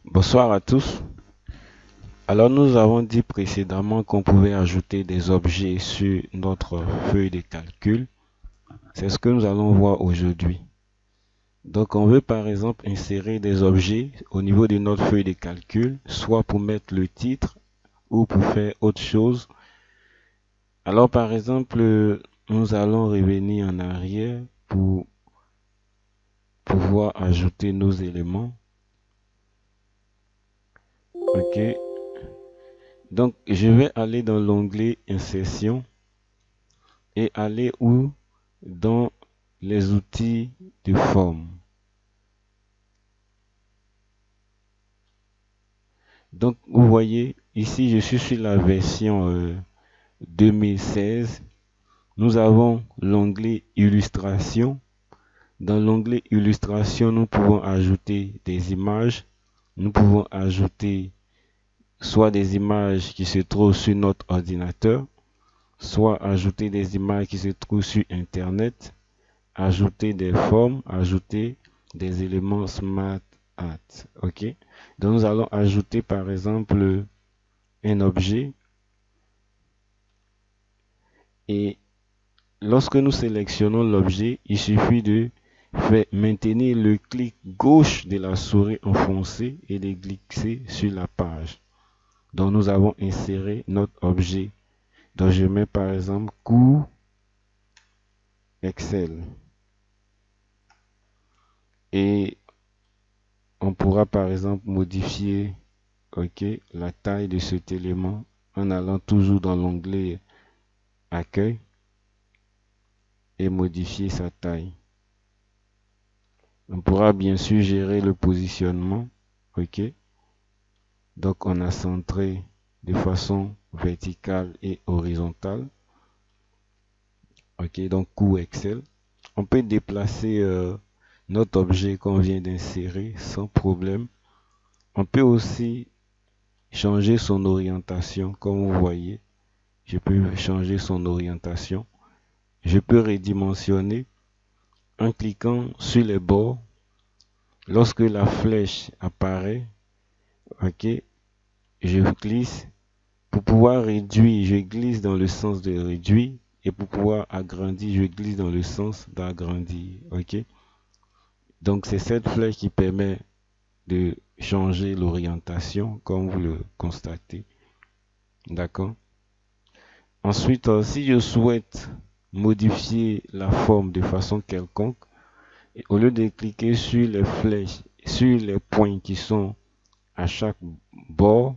Bonsoir à tous. Alors nous avons dit précédemment qu'on pouvait ajouter des objets sur notre feuille de calcul. C'est ce que nous allons voir aujourd'hui. Donc on veut par exemple insérer des objets au niveau de notre feuille de calcul, soit pour mettre le titre ou pour faire autre chose. Alors par exemple, nous allons revenir en arrière pour pouvoir ajouter nos éléments. Ok. Donc je vais aller dans l'onglet Insertion et aller où? Dans les outils de forme. Donc, vous voyez, ici, je suis sur la version 2016. Nous avons l'onglet Illustration. Dans l'onglet Illustration, nous pouvons ajouter des images. Nous pouvons ajouter soit des images qui se trouvent sur notre ordinateur, soit ajouter des images qui se trouvent sur Internet, ajouter des formes, ajouter des éléments Smart Art. OK? Donc, nous allons ajouter par exemple un objet et lorsque nous sélectionnons l'objet, il suffit de maintenir le clic gauche de la souris enfoncé et de glisser sur la page. Donc, nous avons inséré notre objet. Donc, je mets par exemple cours Excel. Et on pourra par exemple modifier la taille de cet élément en allant toujours dans l'onglet Accueil et modifier sa taille. On pourra bien sûr gérer le positionnement. OK. Donc on a centré de façon verticale et horizontale. OK. Donc cours Excel. On peut déplacer notre objet qu'on vient d'insérer sans problème. On peut aussi changer son orientation comme vous voyez. Je peux changer son orientation. Je peux redimensionner en cliquant sur les bords. Lorsque la flèche apparaît, ok, je glisse. Pour pouvoir réduire, je glisse dans le sens de réduire. Et pour pouvoir agrandir, je glisse dans le sens d'agrandir. Ok. Donc c'est cette flèche qui permet de changer l'orientation, comme vous le constatez. D'accord. Ensuite, si je souhaite modifier la forme de façon quelconque, et au lieu de cliquer sur les flèches, sur les points qui sont à chaque bord,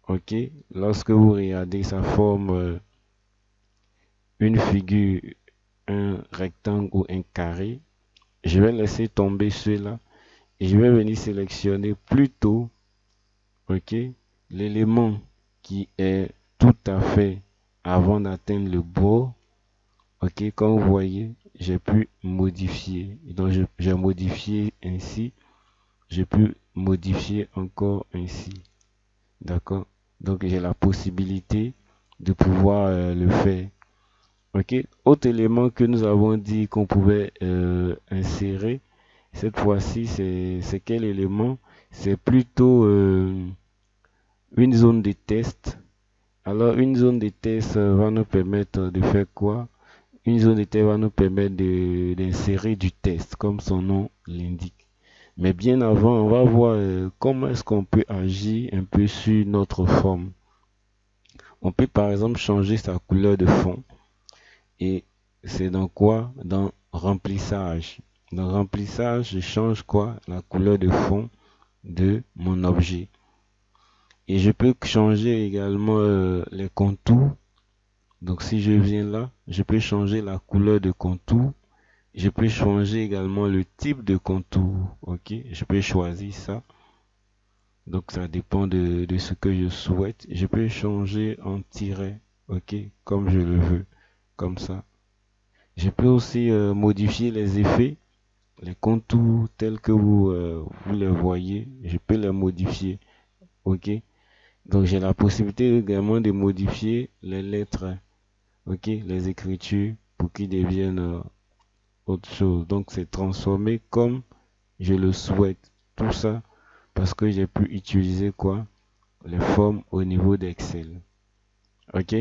ok, lorsque vous regardez, ça forme une figure, un rectangle ou un carré. Je vais laisser tomber cela et je vais venir sélectionner plutôt, ok, l'élément qui est tout à fait avant d'atteindre le bord. Ok, comme vous voyez, j'ai pu modifier. Donc, j'ai modifié ainsi. J'ai pu modifier encore ainsi. D'accord? Donc, j'ai la possibilité de pouvoir le faire. Ok? Autre élément que nous avons dit qu'on pouvait insérer, cette fois-ci, c'est quel élément? C'est plutôt une zone de test. Alors, une zone de test va nous permettre de faire quoi? Une zone de test va nous permettre d'insérer du test, comme son nom l'indique. Mais bien avant, on va voir comment est-ce qu'on peut agir un peu sur notre forme. On peut par exemple changer sa couleur de fond. Et c'est dans quoi? Dans remplissage. Dans remplissage, je change quoi? La couleur de fond de mon objet. Et je peux changer également les contours. Donc si je viens là, je peux changer la couleur de contour. Je peux changer également le type de contour. Ok, je peux choisir ça. Donc ça dépend de ce que je souhaite. Je peux changer en tiret. Ok, comme je le veux. Comme ça. Je peux aussi modifier les effets. Les contours tels que vous les voyez. Je peux les modifier. Ok. Donc j'ai la possibilité également de modifier les lettres. Ok, les écritures pour qu'ils deviennent autre chose. Donc c'est transformé comme je le souhaite. Tout ça parce que j'ai pu utiliser quoi? Les formes au niveau d'Excel. Ok.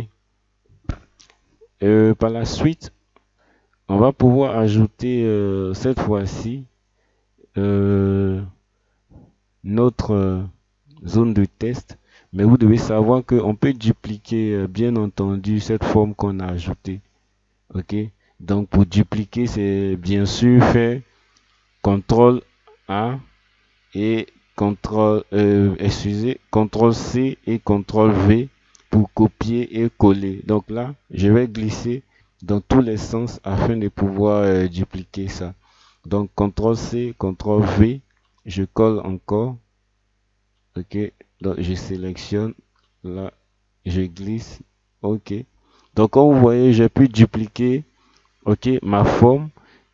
Par la suite, on va pouvoir ajouter cette fois-ci euh, notre zone de test. Mais vous devez savoir qu'on peut dupliquer, bien entendu, cette forme qu'on a ajoutée. Ok. Donc pour dupliquer, c'est bien sûr faire CTRL A et CTRL C et CTRL V pour copier et coller. Donc là, je vais glisser dans tous les sens afin de pouvoir dupliquer ça. Donc CTRL C, CTRL V, je colle encore. Ok, donc je sélectionne là, je glisse. Ok. Donc comme vous voyez, j'ai pu dupliquer, ok, ma forme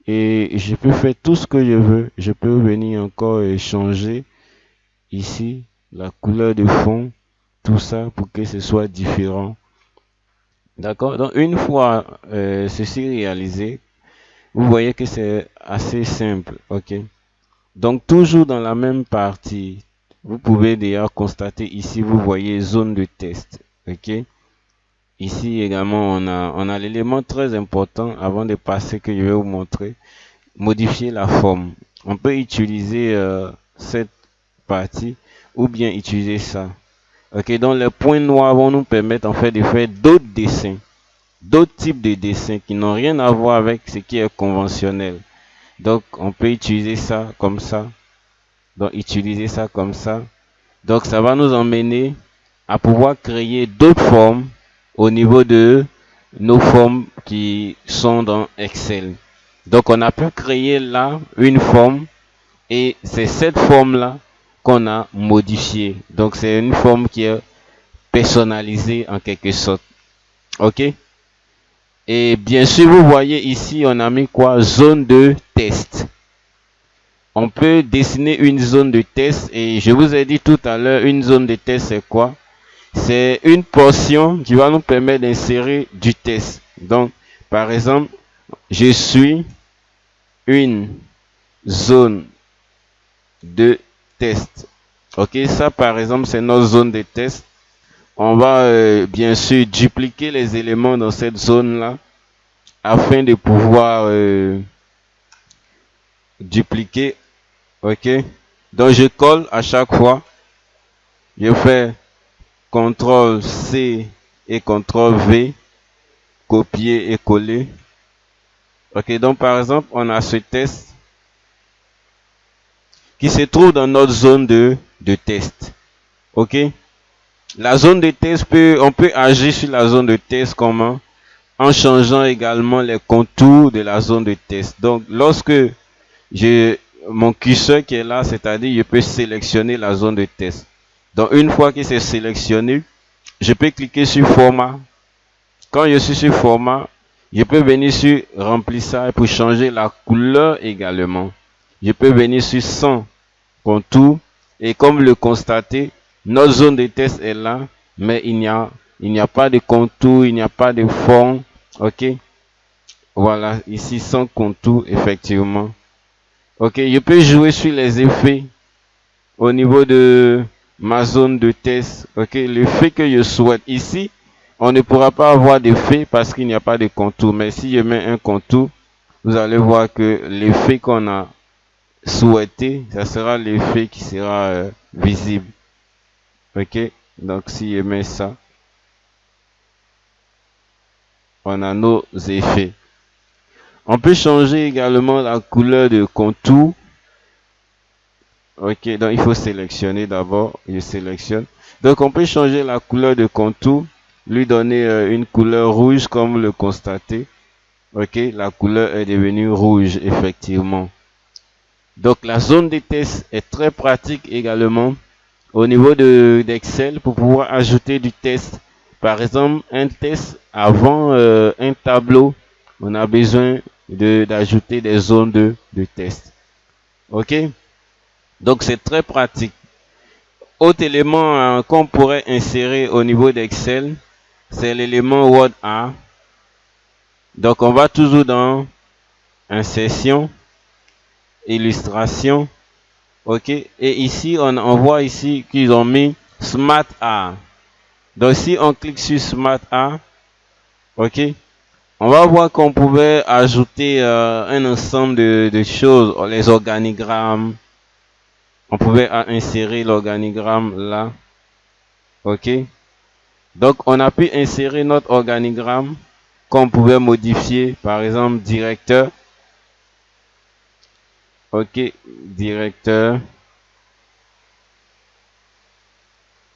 et je peux faire tout ce que je veux. Je peux venir encore et changer ici la couleur de fond, tout ça pour que ce soit différent. D'accord. Donc une fois ceci réalisé, vous voyez que c'est assez simple. Ok. Donc toujours dans la même partie, vous pouvez d'ailleurs constater ici, vous voyez zone de test. Ok. Ici également, on a l'élément très important avant de passer que je vais vous montrer. Modifier la forme. On peut utiliser cette partie ou bien utiliser ça. Ok, donc les points noirs vont nous permettre en fait de faire d'autres dessins, d'autres types de dessins qui n'ont rien à voir avec ce qui est conventionnel. Donc on peut utiliser ça comme ça. Donc utiliser ça comme ça. Donc ça va nous emmener à pouvoir créer d'autres formes au niveau de nos formes qui sont dans Excel. Donc on a pu créer là une forme et c'est cette forme là qu'on a modifiée. Donc c'est une forme qui est personnalisée en quelque sorte. Ok. Et bien sûr vous voyez ici on a mis quoi? Zone de test. On peut dessiner une zone de test et je vous ai dit tout à l'heure, une zone de test c'est quoi? C'est une portion qui va nous permettre d'insérer du test. Donc, par exemple, je suis une zone de test. Ok, ça par exemple, c'est notre zone de test. On va bien sûr dupliquer les éléments dans cette zone-là afin de pouvoir dupliquer. Ok, donc je colle à chaque fois. Je fais CTRL C et CTRL V, copier et coller. Ok, donc par exemple, on a ce test qui se trouve dans notre zone de test. Ok, la zone de test on peut agir sur la zone de test comment? En changeant également les contours de la zone de test. Donc, lorsque j'ai mon curseur qui est là, c'est-à-dire je peux sélectionner la zone de test. Donc, une fois que c'est sélectionné, je peux cliquer sur format. Quand je suis sur format, je peux venir sur remplissage pour changer la couleur également. Je peux venir sur 100 contour et comme le constatez, notre zone de test est là, mais il n'y a pas de contour, il n'y a pas de fond. Ok, voilà, ici sans contour effectivement. Ok, je peux jouer sur les effets au niveau de ma zone de test. Ok, l'effet que je souhaite ici, on ne pourra pas avoir d'effet parce qu'il n'y a pas de contour. Mais si je mets un contour, vous allez voir que l'effet qu'on a souhaité, ça sera l'effet qui sera visible. Ok, donc si je mets ça, on a nos effets. On peut changer également la couleur de contour. Ok, donc il faut sélectionner d'abord. Je sélectionne. Donc on peut changer la couleur de contour, lui donner une couleur rouge comme vous le constatez. Ok, la couleur est devenue rouge effectivement. Donc la zone de test est très pratique également au niveau d'Excel pour pouvoir ajouter du test. Par exemple, un test avant un tableau, on a besoin d'ajouter des zones de test. Ok, donc c'est très pratique. Autre élément qu'on pourrait insérer au niveau d'Excel, c'est l'élément Word A. Donc on va toujours dans Insertion, Illustration, Ok, et ici on voit ici qu'ils ont mis Smart Art. Donc si on clique sur Smart Art, ok, on va voir qu'on pouvait ajouter un ensemble de choses, les organigrammes. On pouvait insérer l'organigramme là, ok. Donc on a pu insérer notre organigramme qu'on pouvait modifier, par exemple directeur, ok, directeur,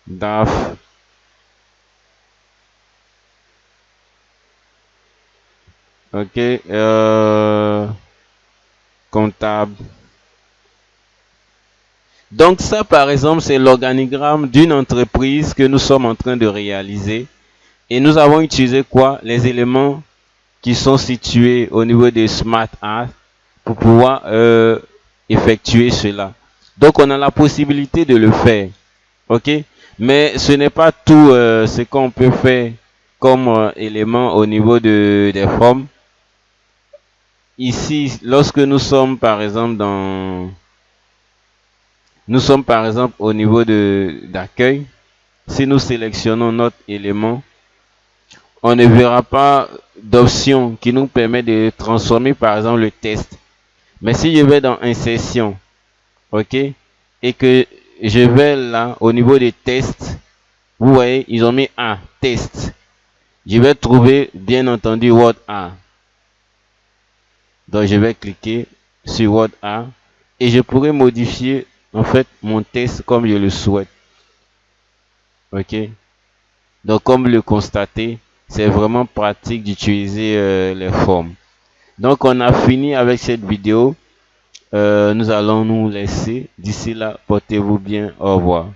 DAF, ok, comptable. Donc ça, par exemple, c'est l'organigramme d'une entreprise que nous sommes en train de réaliser. Et nous avons utilisé quoi? Les éléments qui sont situés au niveau des Smart Art pour pouvoir effectuer cela. Donc on a la possibilité de le faire. Ok? Mais ce n'est pas tout ce qu'on peut faire comme élément au niveau des formes. Ici, lorsque nous sommes par exemple au niveau d'accueil. Si nous sélectionnons notre élément, on ne verra pas d'option qui nous permet de transformer par exemple le test. Mais si je vais dans insertion, ok, et que je vais là au niveau des tests, vous voyez, ils ont mis un test. Je vais trouver bien entendu Word A. Donc je vais cliquer sur Word A et je pourrais modifier en fait mon test comme je le souhaite. Ok. Donc comme le constatez, c'est vraiment pratique d'utiliser les formes. Donc on a fini avec cette vidéo. Nous allons nous laisser. D'ici là, portez-vous bien. Au revoir.